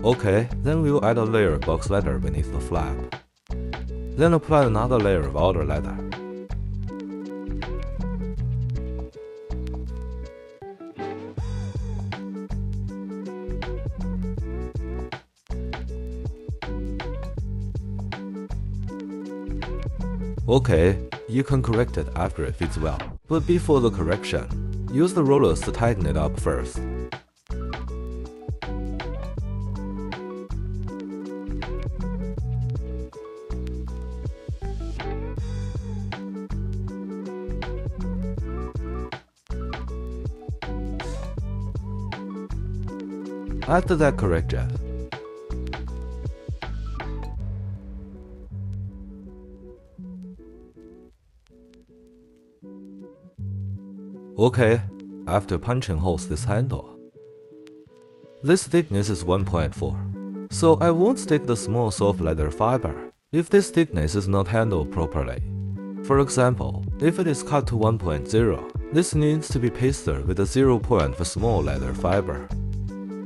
Okay, then we'll add a layer of box leather beneath the flap. Then apply another layer of outer leather. Okay, you can correct it after it fits well. But before the correction, use the rollers to tighten it up first. After that correction, okay, after punching holes this handle. This thickness is 1.4, so I won't stick the small soft leather fiber if this thickness is not handled properly. For example, if it is cut to 1.0, this needs to be pasted with a 0 point for small leather fiber.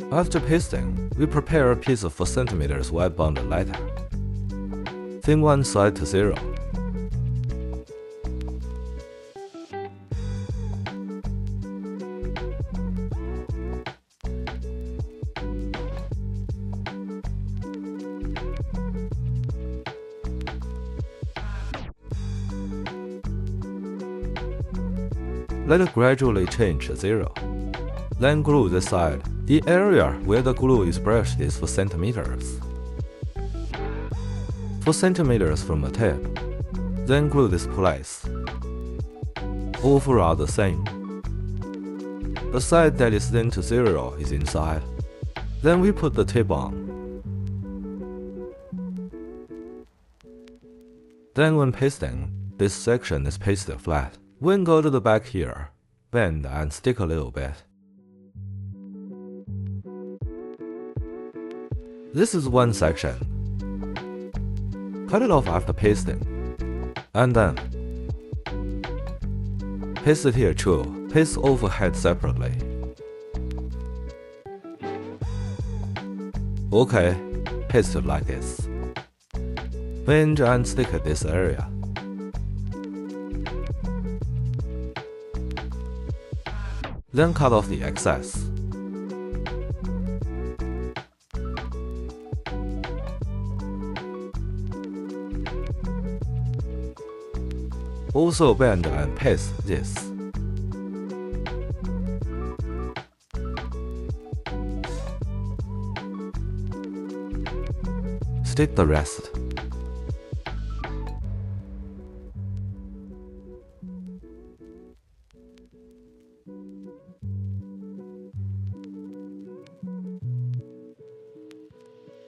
After pasting, we prepare a piece of 4 cm wide bonded leather. Thin one side to 0. Let it gradually change to 0. Then glue the side. The area where the glue is brushed is 4 cm. 4 cm from a tip. Then glue this place. All four are the same. The side that is thin to 0 is inside. Then we put the tip on. Then when pasting, this section is pasted flat. When go to the back here, bend and stick a little bit. This is one section. Cut it off after pasting. And then paste it here too. Paste overhead separately. Okay, paste it like this. Bend and stick at this area. Then cut off the excess. Also bend and paste this. Stick the rest.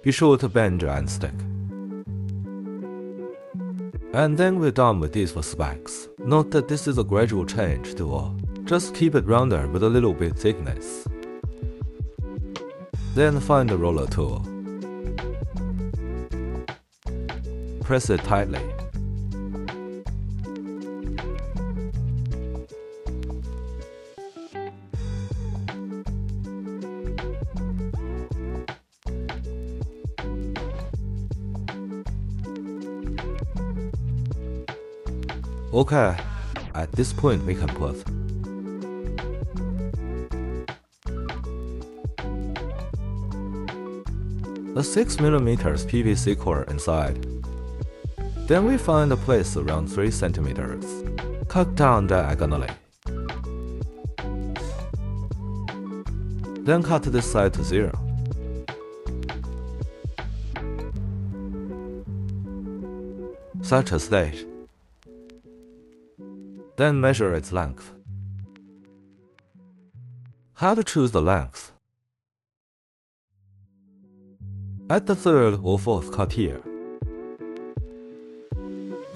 Be sure to bend and stick. And then we're done with these 4 specs. Note that this is a gradual change to all. Just keep it rounder with a little bit thickness. Then find the roller tool. Press it tightly. Okay, at this point we can put a 6mm PVC core inside. Then we find a place around 3 cm. Cut down diagonally. Then cut this side to 0. Such a stage. Then measure its length. How to choose the length? At the 3rd or 4th cut here.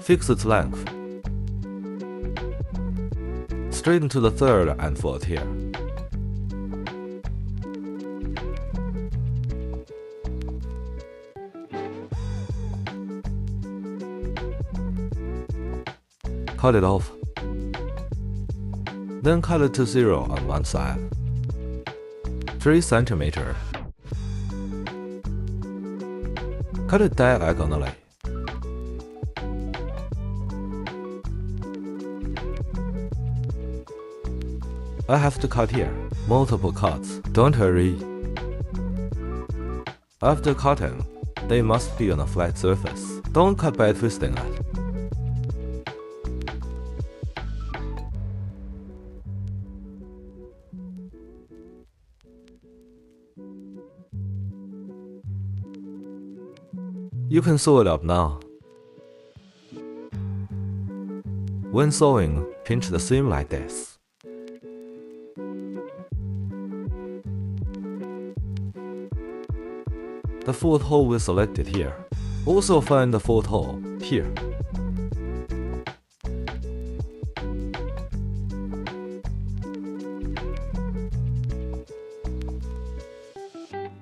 Fix its length. Straighten to the 3rd and 4th here. Cut it off. Then cut it to 0 on one side. 3 cm. cut it diagonally. I have to cut here, multiple cuts, don't hurry. After cutting, they must be on a flat surface, don't cut by twisting it. You can sew it up now. When sewing, pinch the seam like this. The fourth hole we selected here. Also find the fourth hole here.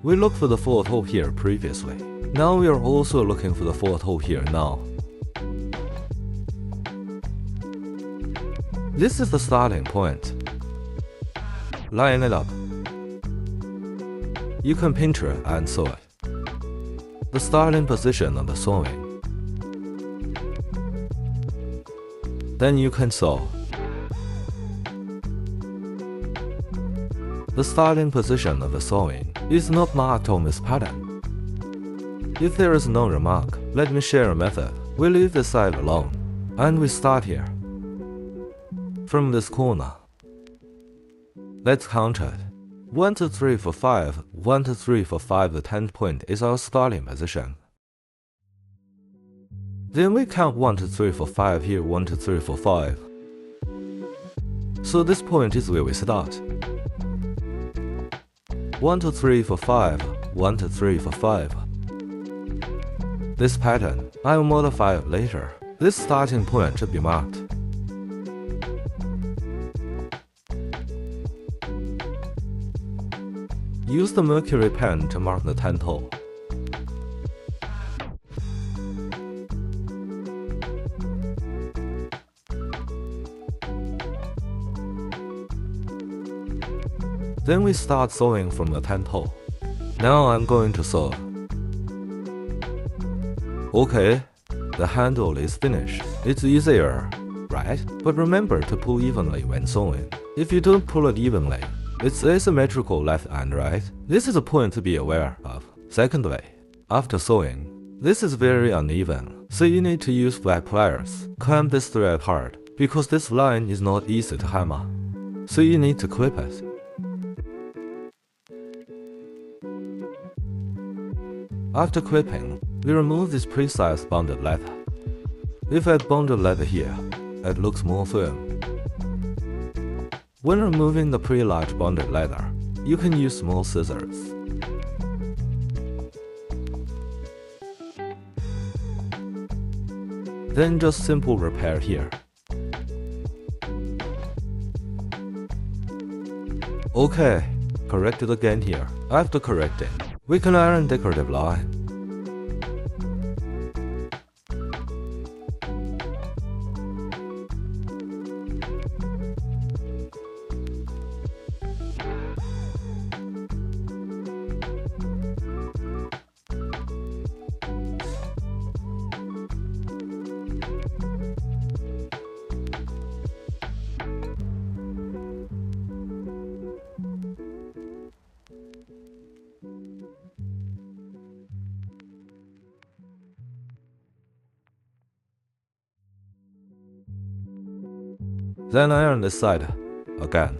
We looked for the fourth hole here previously. Now we are also looking for the fourth hole here now. This is the starting point. Line it up. You can pinch it and sew it. The starting position of the sewing. Then you can sew. The starting position of the sewing is not marked on this pattern. If there is no remark, let me share a method. We leave this side alone, and we start here. From this corner. Let's count it. 1, 2, 3, 4, 5. 1, 2, 3, 4, 5. The 10th point is our starting position. Then we count 1, 2, 3, 4, 5 here. 1, 2, 3, 4, 5. So this point is where we start. 1, 2, 3, 4, 5. 1, 2, 3, 4, 5. This pattern, I will modify it later. This starting point should be marked. Use the mercury pen to mark the 10th hole. Then we start sewing from the 10th hole. Now I'm going to sew. Okay, the handle is finished. It's easier, right? But remember to pull evenly when sewing. If you don't pull it evenly, it's asymmetrical left and right. This is a point to be aware of. Secondly, after sewing, this is very uneven, so you need to use flat pliers. Clamp this thread hard, because this line is not easy to hammer. So you need to clip it. After clipping, we remove this precise bonded leather. If I add bonded leather here, it looks more firm. When removing the pre-large bonded leather, you can use small scissors. Then just simple repair here. Okay, correct it again here. After correcting, we can iron decorative line. Then iron this side again.